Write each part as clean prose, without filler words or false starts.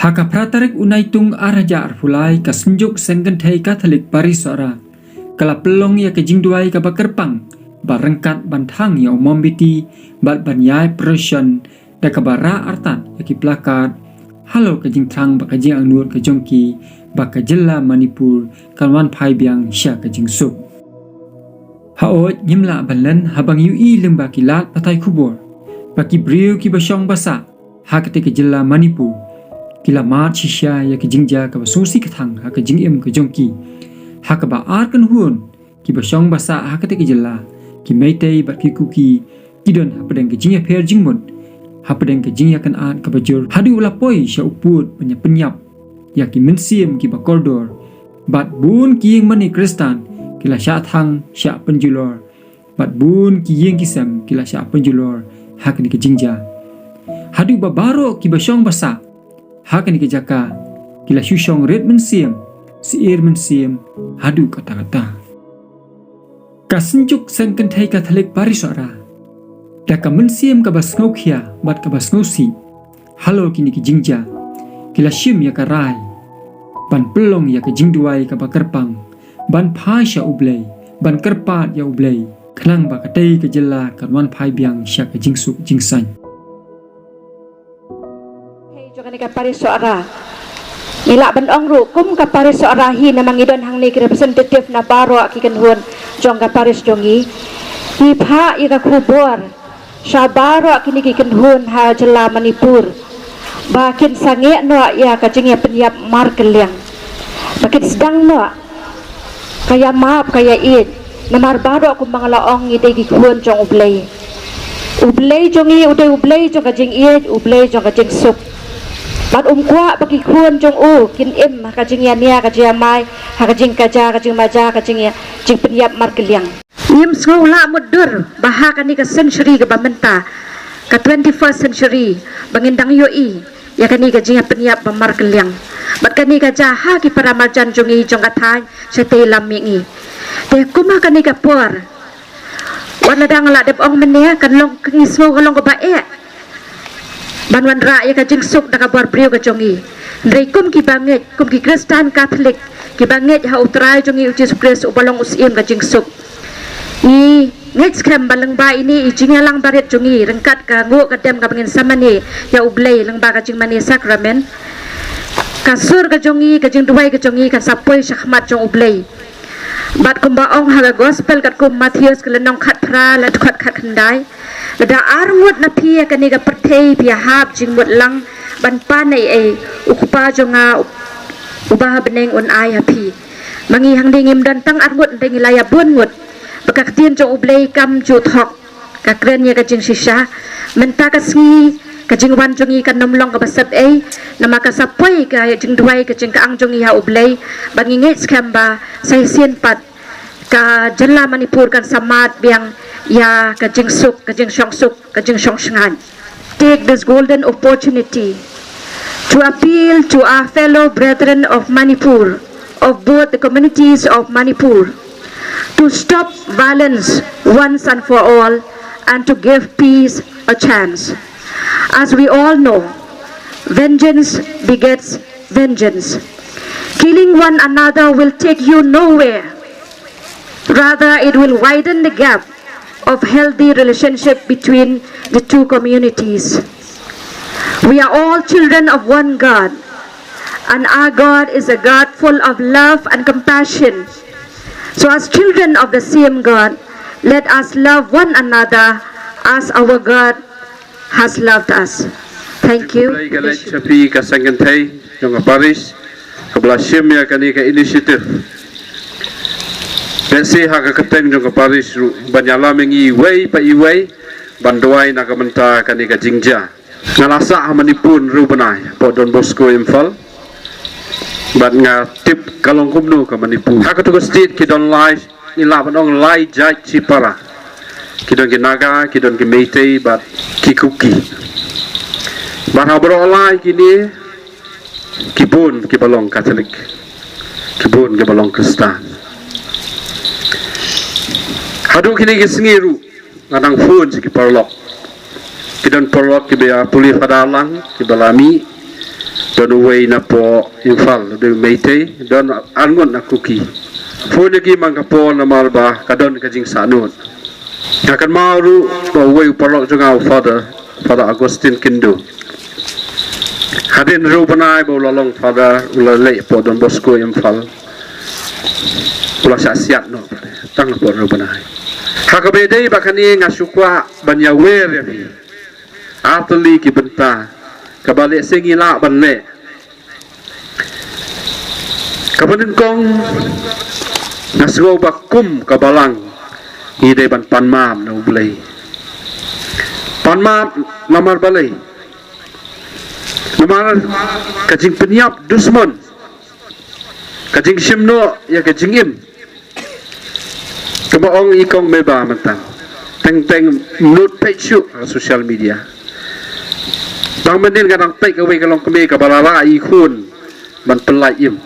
Haka pratarik unaitung araja arfulai kasenjuk senggenthai Katolik parisora kala pelong ya kejingduai ka bakerpang barengkat bantang ya umombiti bat banyai persian da kabara artat ya ki plakat halo kejingtrang bakajing angnur kejongki bakajela Manipur kalwan phai biang sya kejing sup haot nyimla balan habang yui lemba kilat patai kubur baki briu ki basyong basa hakate kejela Manipur kila mat shisha ya kejingja ka basusi kathang ha kejing em kejongki haka ba ar kan hun ki basyong basa hakate kejela ki meitei bat ki kuki kidon hapadeng kejing ya pher jingmut hapadeng kejing ya kan at ka bajur hadu ulapoi sya uput penyap ya ki mensim ki bakordor bat bun ki yeng mani kristan kila sya thang sya penjulor bat bun ki yeng kisam kila sya penjulor hakani kejingja hadu babaro ki basyong basa hakani kejaka kila syusyong red mensim siir mensim hadu kata-kata kasenjuk sengkenthai Katolik parisora daka mensim ka basngaukhia bat ka basngausi halo kini kijingja kila syim ya karai ban pelong ya kejingduai ka bakerpang ban phai sya ublei ban kerpat ya ublei khnang ba katei kejela kanwan phai biang sya kejingsuk jingsan hei jogani ka parisora Nila ban ru kum ka paris arahi na mangidon hang ni representative na baro ki kanhun jong ka paris jongi hi pha i ka kubor sya baro kini ki kanhun ha jela Manipur bakin sange no ya ka jingya penyap mar keliang bakin sedang no kaya maap kaya id namar baro kum mangalaong ide ki kun jong ublei jongi uday ublei jong ka jing id ublei jong ka jing sup bat kwa bagi kun jong kin im ka jing ya nia ka jing mai ha ka jing kaja ka jing maja ka jing ya jing penyap mar keliang nim sekolah mudur bahaka ni ka century ka bamenta ka 21st century bangindang yoi ya kani ka jing penyap mar keliang bat kani ka jaha ki para marjan jongi jong kathai sete lamingi te kuma kani ka por wana dang la dep ong menia kan long ngismo long ka bae banwan ra ya ka jingsuk da ka bar priu ka jongi ndrei kum ki banget kum ki Kristan Katolik ki banget ha utrai jongi uji Kristus ubalong usim ka jingsuk ni ngets krem balang ba ini ijinga lang baret jongi rengkat ka ngo ka dem ka bangin samani ya ublei lang ba ka jing mani sakramen kasur ka jongi ka jing duai ka jongi ka sapoi syahmat jong ublei bat kumbaong ha gospel kat kum Matius kelenong khat pra la khat khandai lada armut na pia kani ka perthei pia hab jingmut lang ban panai e ukupa jonga ubah beneng un ai hapi mangi hang dingim dan tang armut ding laya bunmut bakaktin jong ublei kam ju thok ka kren ya ka jing shisha menta ka sngi ka jing wan jongi ka nomlong ka basat e nama ka sapoi ka jing duai ka jing ka ang jongi ha ublei bangi ngai skamba sai sien pat ka jela Manipur kan samat biang ya ka jing suk ka jing shong shngan take this golden opportunity to appeal to our fellow brethren of Manipur of both the communities of Manipur to stop violence once and for all and to give peace a chance. As we all know, vengeance begets vengeance. Killing one another will take you nowhere. Rather, it will widen the gap of healthy relationship between the two communities. We are all children of one God, and our God is a God full of love and compassion. So as children of the same God, let us love one another as our God has loved us. Thank you. Chapi ka sangkenthai jong paris kabla simya kani ka initiative Bensi haka keteng jong paris banyala mengi wei pa iwei banduai na kamenta kani ka jingja ngalasa Manipur rubanai po Don Bosco Imphal ban nga tip kalong kumno ka Manipur haka to state ki don lai ni la banong lai jai chipara ki don ki naga ki don ki meitei bat ki kuki ban habro lai kini kibun ki balong Katolik kibun ki balong Kristen hadu kini kisngiru ngadang phun si kiparlok kidon porlok ki bea puli padalang ki balami don way na po infal do meite don angon na kuki phone gi mang kapo na malba kadon kajing sanut akan maru po way parok jongau Father Agustin Kindu hadin rubanai bo lolong Father ulale po Don Bosco infal ula siat no tang po rubanai hakabede bakani ngasukwa banyawer ya atli ki benta kabalik singila banle kabanin kong nasgo bakum kabalang ide ban panmam na ublay panmam lamar balay lamar kajing penyap dusman kajing simno ya kajing im kebaong ikong meba mentang teng nut page social media bang menin kadang page kawe kalong keme kabalara ikun ban pelai im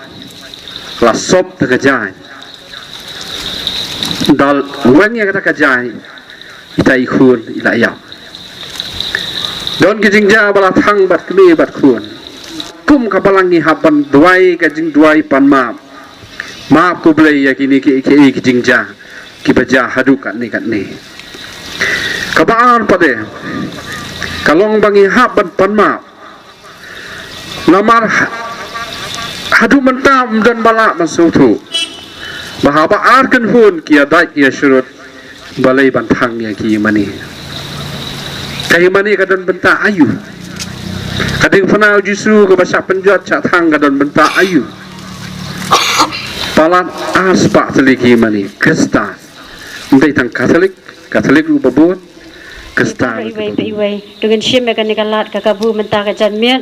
la sop terkejai dal wengnya kata kejai ita ikun ila yam don kijing ja bala thang bat keme bat kun kum kabalangi haban duai kajing duai pan maap ku blai ya kini ki kijing ja ki baja hadu kat ni kabaan pade kalong bangi haban pan maap lamar hadu mentam dan balak masutu bahaba arkan hun kia daik kia syurut balai bantang ya ki mani kadon benta ayu kading fanau justru ke bahasa penjuat cak thang kadon benta ayu palat aspak teliki mani Krista untuk tang Katolik ubabun Krista iwai dengan syim akan nikalat kakabu mentah kajan miat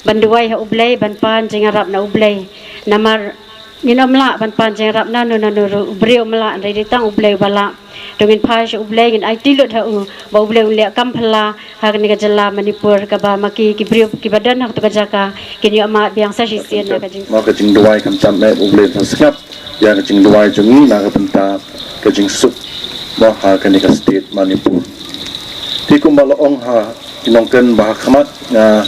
banduai ha ublay banpan jengarap na ublay namar ninamla banpan jengarap na no ubreu mala ndai ditang ublay bala dengan phai ublay ngin ai tilut ha ba ublay ulia kampala ha ni kajala Manipur ka ba maki kibreu kibadan ha to kajaka kini ama biang sa sisian na kajing ma kajing duai kam cham me ublay thasngap ya kajing duai jungi na ka benta kajing sup ma ha kani ka state Manipur ti kumbalaong ha inongken bah khamat na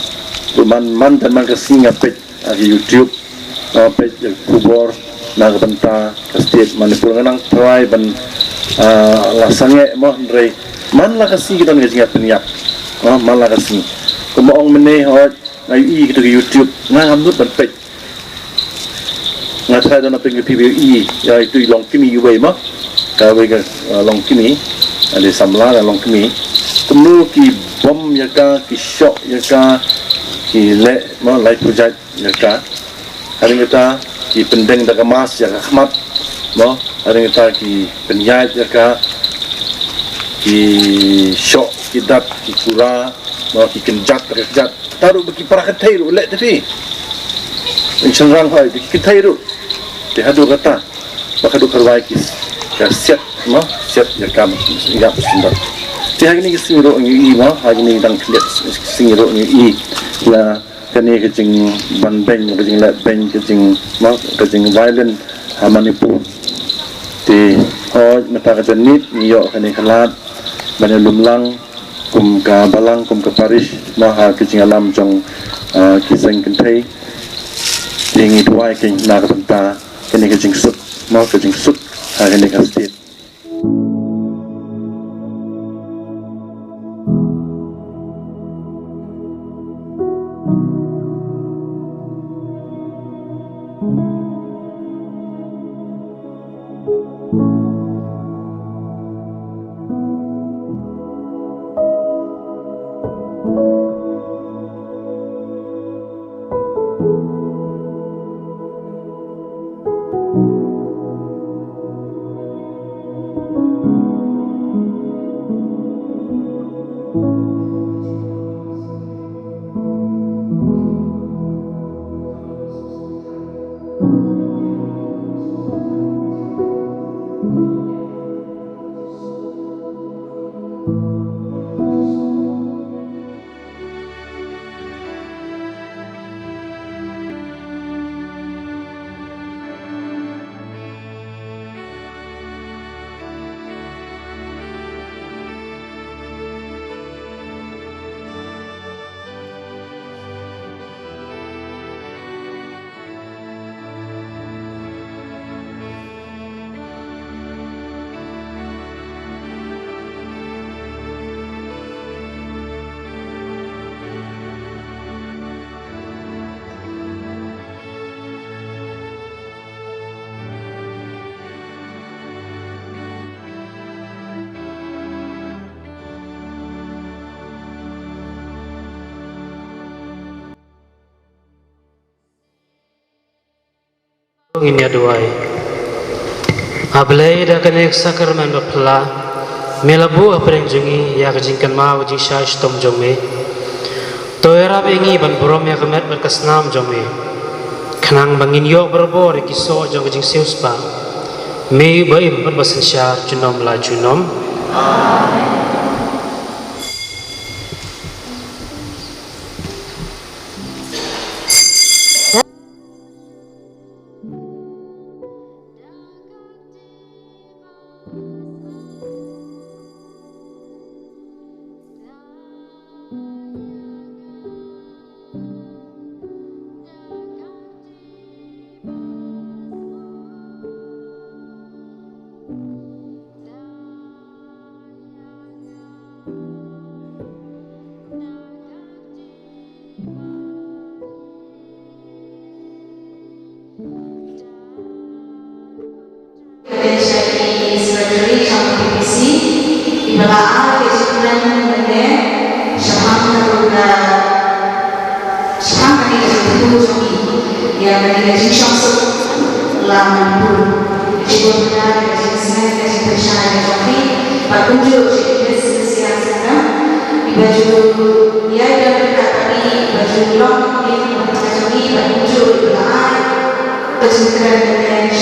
man dan man kasinga page di YouTube page kubor na benta ka state Manipur nganang try ban lasange mo rei man la kasi kita ngajinga peniap man la kasi kumaong mene ho ngai i kita ke YouTube nga hamdut ban page nga try dan apeng PBI ya itu long kimi yuwei ma ka we long kimi ada samla long kimi kunu ki bom ya ka ki shot ya ka ki le ma lai project ya ka hari kita ki pendeng da kemas ya ka khmat mo hari kita ki penyait ya ka ki shot ki dat ki kura mo ki kenjat terjat taruh bagi para ketai ru le tapi insan rang hai ki ketai ru di hadu kata bakadu karwai ki ka set mo set ya ka ya sundar ti hari ni singiro ngi ma hari ni dang kliat singiro ngi la kani kajing banbeng kajing la beng kajing ma kajing violent Manipur ti ho mata kajan nit niyo kani kalat bani lumlang kum ka balang kum ka parish ma ha kajing alam jong kiseng kentai tingi duai king na ka benta kani kajing sut ma kajing sut ha kani ka state ini aduai ablay da kanek sakramen bapla melabu apreng jungi ya kajingkan ma wajing syaish tom jome toera bengi ban borom ya kamet berkasnam jome kanang bangin yo berbor kiso jong kajing seuspa me baim berbasan syar junom la junom Jadi secretary sama PPC ibarat kejutan mende syaham naruda syaham ni itu jogi yang dari syamsu lampur juga dari semen dari perusahaan jogi berkunjung di Indonesia sana baju ya dan tadi baju long ini jogi berkunjung ibarat kejutan mende